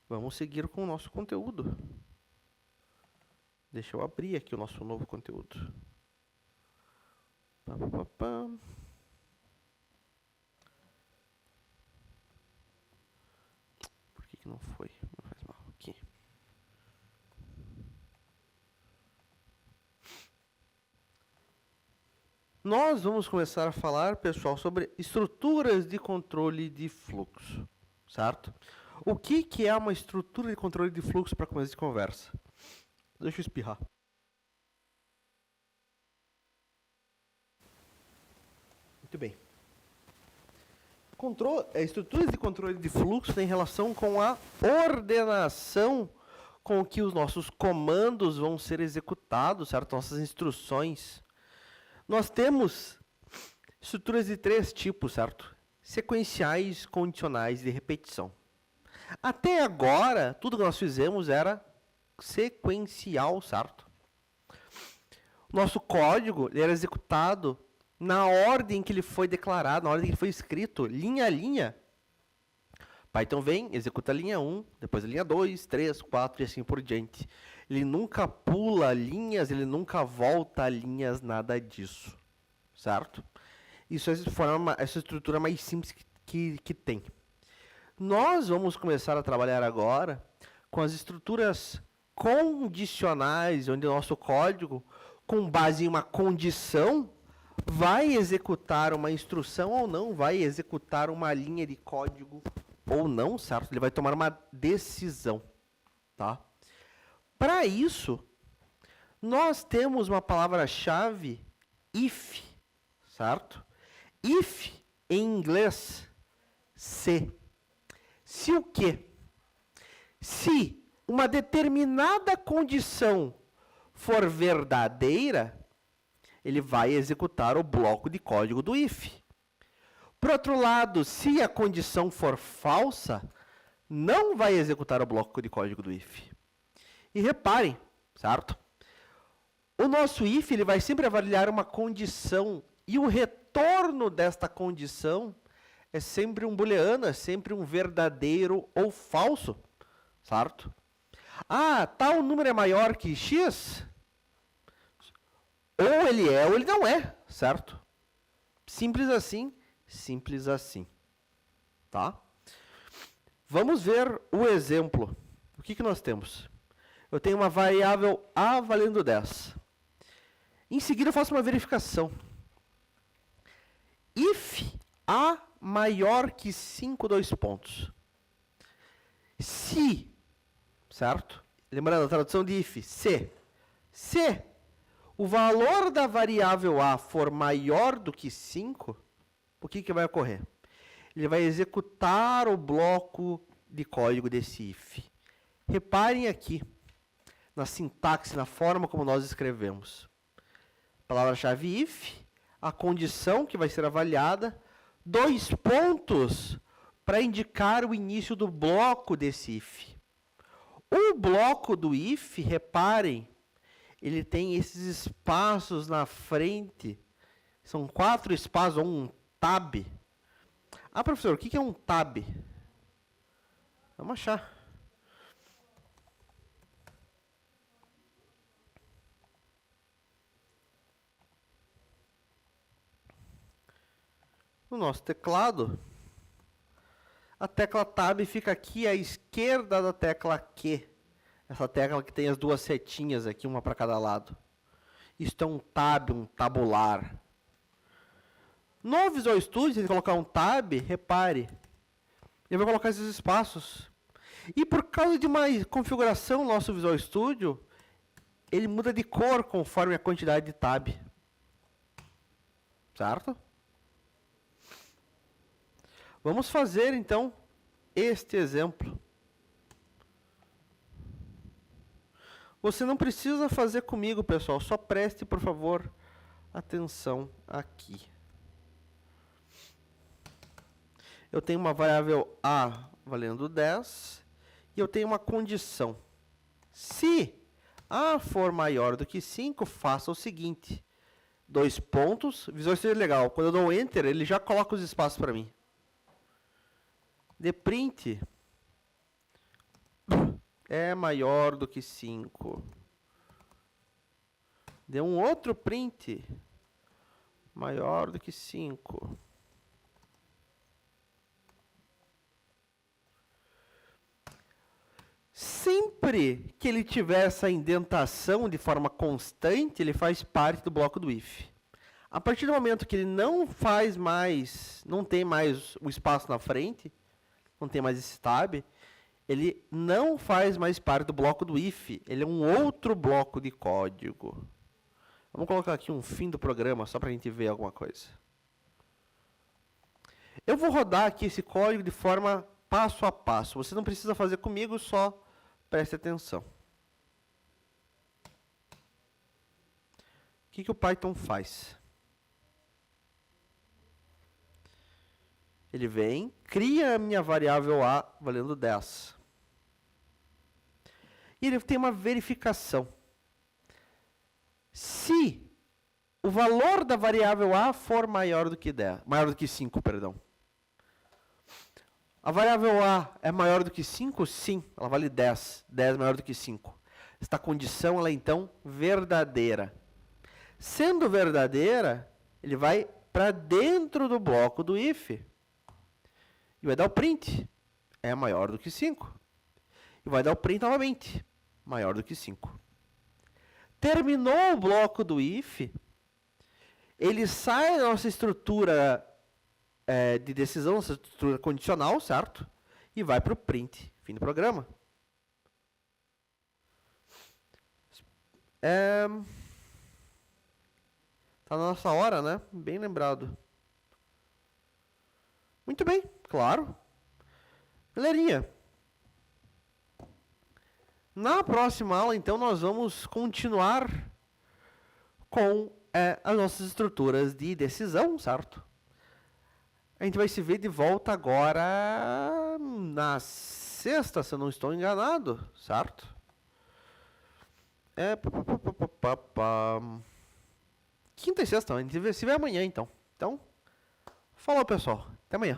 vamos seguir com o nosso conteúdo. Deixa eu abrir aqui o nosso novo conteúdo. Pá, pá, pá, pá. Por que não foi? Não faz mal. Aqui. Nós vamos começar a falar, pessoal, sobre estruturas de controle de fluxo, certo? O que é uma estrutura de controle de fluxo para começo de conversa? Deixa eu espirrar. Muito bem. Estruturas de controle de fluxo têm relação com a ordenação com que os nossos comandos vão ser executados, certo? Nossas instruções. Nós temos estruturas de 3 tipos, certo? Sequenciais, condicionais e de repetição. Até agora, tudo que nós fizemos era sequencial, certo? Nosso código era executado na ordem que ele foi declarado, na ordem que ele foi escrito, linha a linha. Python vem, executa a linha 1, depois a linha 2, 3, 4 e assim por diante. Ele nunca pula linhas, ele nunca volta a linhas, nada disso. Certo? Isso é essa estrutura mais simples que tem. Nós vamos começar a trabalhar agora com as estruturas condicionais, onde o nosso código, com base em uma condição, vai executar uma instrução ou não, vai executar uma linha de código ou não, certo? Ele vai tomar uma decisão, tá? Para isso, nós temos uma palavra-chave if, certo? If, em inglês, se. Se o quê? Se uma determinada condição for verdadeira, ele vai executar o bloco de código do if. Por outro lado, se a condição for falsa, não vai executar o bloco de código do if. E reparem, certo? O nosso if ele vai sempre avaliar uma condição e o retorno desta condição é sempre um booleano, é sempre um verdadeiro ou falso, certo? Ah, tal número é maior que x? Ou ele é ou ele não é, certo? Simples assim, simples assim, tá? Vamos ver o exemplo. O que nós temos? Eu tenho uma variável a valendo 10. Em seguida, eu faço uma verificação. If a maior que 5, 2 pontos. Se, certo? Lembrando a tradução de if, se o valor da variável a for maior do que 5, o que vai ocorrer? Ele vai executar o bloco de código desse if. Reparem aqui na sintaxe, na forma como nós escrevemos. Palavra-chave if, a condição que vai ser avaliada, 2 pontos para indicar o início do bloco desse if. O bloco do if, reparem, ele tem esses espaços na frente, são 4 espaços, ou um tab. Ah, professor, o que é um tab? Vamos achar. no nosso teclado, a tecla Tab fica aqui à esquerda da tecla Q. Essa tecla que tem as duas setinhas aqui, uma para cada lado. Isto é um tab, um tabular. No Visual Studio, se ele colocar um tab, repare, ele vai colocar esses espaços. E por causa de uma configuração no nosso Visual Studio, ele muda de cor conforme a quantidade de tab. Certo? Vamos fazer, então, este exemplo. Você não precisa fazer comigo, pessoal. Só preste, por favor, atenção aqui. Eu tenho uma variável A valendo 10 e eu tenho uma condição. Se A for maior do que 5, faça o seguinte. 2 pontos. Visual Studio é legal. Quando eu dou Enter, ele já coloca os espaços para mim. De print é maior do que 5. Dê um outro print maior do que 5. Sempre que ele tiver essa indentação de forma constante, ele faz parte do bloco do if. A partir do momento que ele não faz mais, não tem mais o espaço na frente, não tem mais esse tab, ele não faz mais parte do bloco do if. Ele é um outro bloco de código. Vamos colocar aqui um fim do programa, só para a gente ver alguma coisa. Eu vou rodar aqui esse código de forma passo a passo. Você não precisa fazer comigo, só preste atenção. O que o Python faz? Ele vem, cria a minha variável A valendo 10. E ele tem uma verificação. Se o valor da variável A for maior do que 10, maior do que 5, perdão. A variável A é maior do que 5? Sim, ela vale 10. 10 é maior do que 5. Esta condição ela é então verdadeira. Sendo verdadeira, ele vai para dentro do bloco do if. E vai dar o print. É maior do que 5. E vai dar o print novamente. Maior do que 5. Terminou o bloco do if. Ele sai da nossa estrutura de decisão, nossa estrutura condicional, certo? E vai para o print. Fim do programa. Tá na nossa hora, né? Bem lembrado. Muito bem, claro. Galerinha, na próxima aula, então, nós vamos continuar com as nossas estruturas de decisão, certo? A gente vai se ver de volta agora na sexta, se eu não estou enganado, certo? Quinta e sexta, a gente se vê amanhã, então. Então, falou, pessoal. Até amanhã.